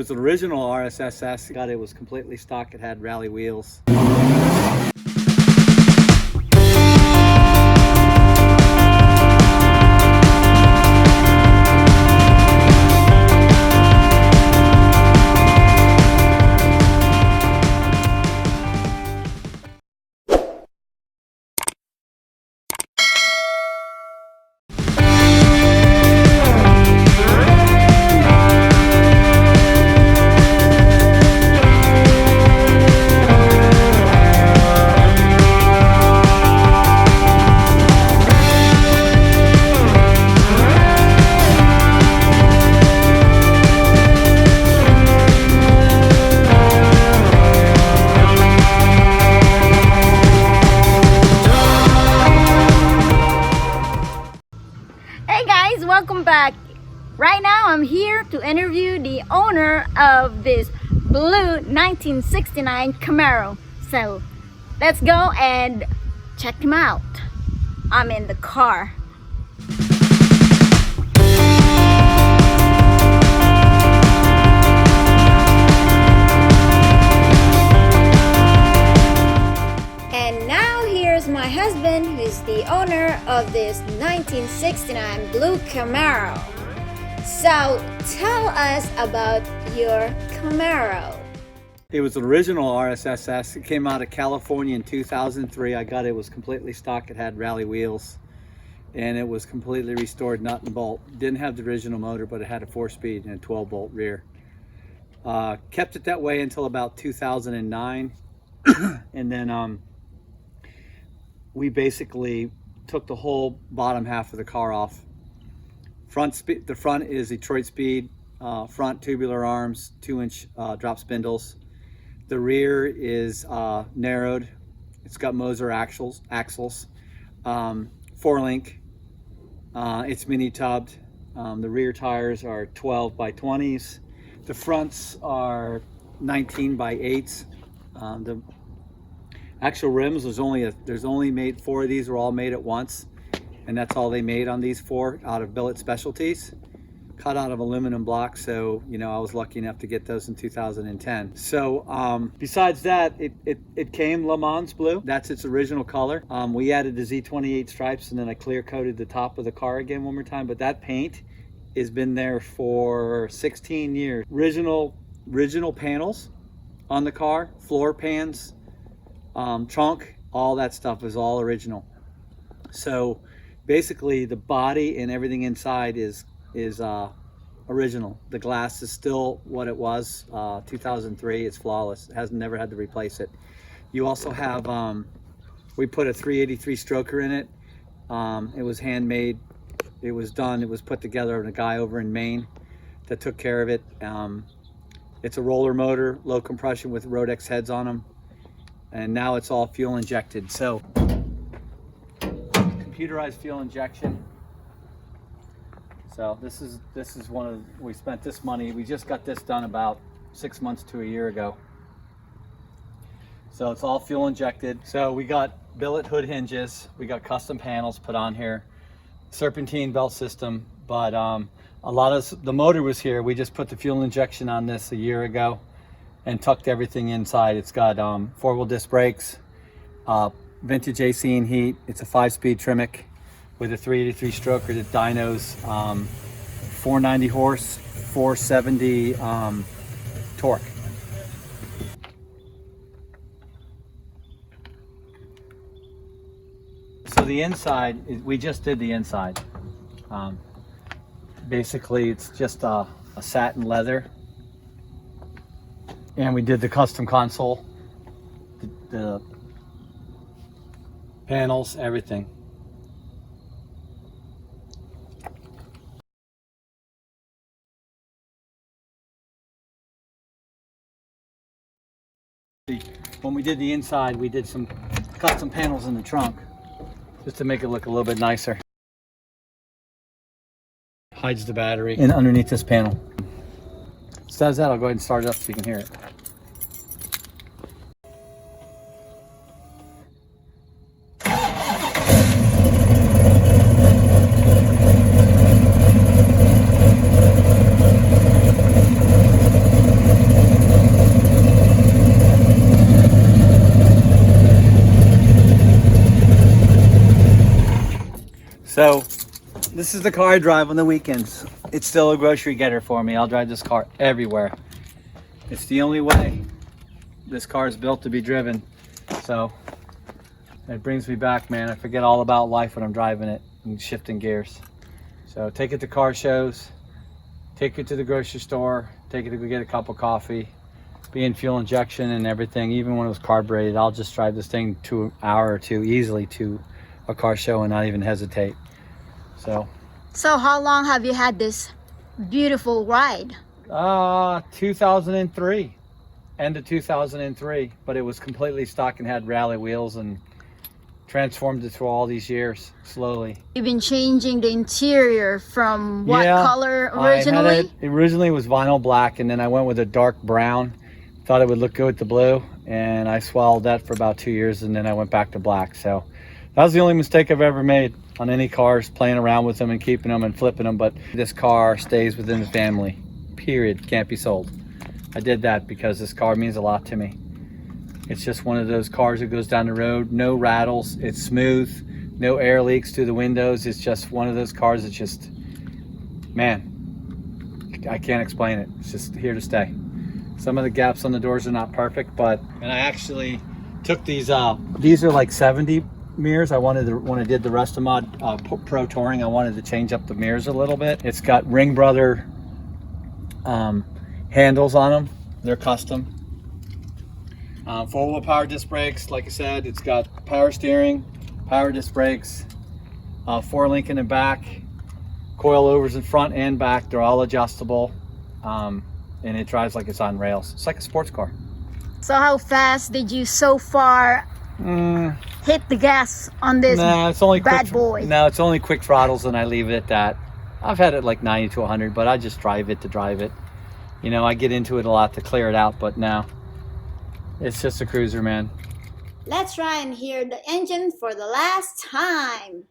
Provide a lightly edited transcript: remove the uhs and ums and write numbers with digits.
was an original RSSS. It was completely stock. It had rally wheels. Welcome back. Right now I'm here to interview the owner of this blue 1969 Camaro. So let's go and check him out. I'm in the car. And now here's my husband, who's the owner of this 1969 blue Camaro. So tell us about your Camaro. It was an original RSSS. It came out of California in 2003. I got it. It was completely stock. It had rally wheels and it was completely restored nut and bolt. Didn't have the original motor, but it had a 4-speed and a 12-bolt rear. Kept it that way until about 2009. And then we basically took the whole bottom half of the car off. The front is Detroit speed, front tubular arms, 2-inch drop spindles. The rear is narrowed. It's got Moser axles, 4-link. It's mini tubbed. The rear tires are 12 by 20s. The fronts are 19 by 8s. The actual rims there's only made 4 of these. Were all made at once, and that's all they made on these 4 out of billet specialties, cut out of aluminum blocks. So you know, I was lucky enough to get those in 2010. So besides that, it came Le Mans blue. That's its original color. We added the Z28 stripes, and then I clear coated the top of the car again one more time, but that paint has been there for 16 years. Original panels on the car, floor pans, trunk, all that stuff is all original. So basically the body and everything inside is original. The glass is still what it was 2003. It's flawless. It has never had to replace it. You also have we put a 383 stroker in it. It was handmade. It was put together by a guy over in Maine that took care of it. It's a roller motor, low compression with Rodex heads on them. And now it's all fuel injected. So computerized fuel injection. So this is one of, we spent this money. We just got this done about 6 months to a year ago. So it's all fuel injected. So we got billet hood hinges. We got custom panels put on here, serpentine belt system. But a lot of the motor was here. We just put the fuel injection on this a year ago and tucked everything inside. It's got 4-wheel disc brakes, vintage AC and heat. It's a 5-speed Tremec with a 383 stroker. The dynos 490 horse, 470 torque. So the inside, we just did the inside. Basically, it's just a satin leather. And we did the custom console, the panels, everything. When we did the inside, we did some custom panels in the trunk just to make it look a little bit nicer. Hides the battery and underneath this panel. Besides that, I'll go ahead and start it up so you can hear it. This is the car I drive on the weekends. It's still a grocery getter for me. I'll drive this car everywhere. It's the only way. This car is built to be driven. So it brings me back, man. I forget all about life when I'm driving it and shifting gears. So take it to car shows, take it to the grocery store, take it to go get a cup of coffee, be in fuel injection and everything. Even when it was carbureted, I'll just drive this thing to an hour or two easily to a car show and not even hesitate. So how long have you had this beautiful ride? 2003, end of 2003, but it was completely stock and had rally wheels and transformed it through all these years slowly. You've been changing the interior from what color originally? Originally was vinyl black, and then I went with a dark brown. Thought it would look good with the blue, and I swallowed that for about 2 years, and then I went back to black. So that was the only mistake I've ever made on any cars, playing around with them and keeping them and flipping them. But this car stays within the family, period. Can't be sold. I did that because this car means a lot to me. It's just one of those cars that goes down the road, no rattles, it's smooth, no air leaks through the windows. It's just one of those cars that just, man, I can't explain it. It's just here to stay. Some of the gaps on the doors are not perfect, and I actually took these are like 70 mirrors. When I did the Restomod Pro Touring, I wanted to change up the mirrors a little bit. It's got Ring Brother handles on them. They're custom. 4-wheel power disc brakes. Like I said, it's got power steering, power disc brakes, 4-link in the back, coilovers in front and back. They're all adjustable, and it drives like it's on rails. It's like a sports car. So how fast did you so far hit the gas on this it's only bad boy? No, it's only quick throttles, and I leave it at that. I've had it like 90 to 100, but I just drive it to drive it. You know, I get into it a lot to clear it out, but now it's just a cruiser, man. Let's try and hear the engine for the last time.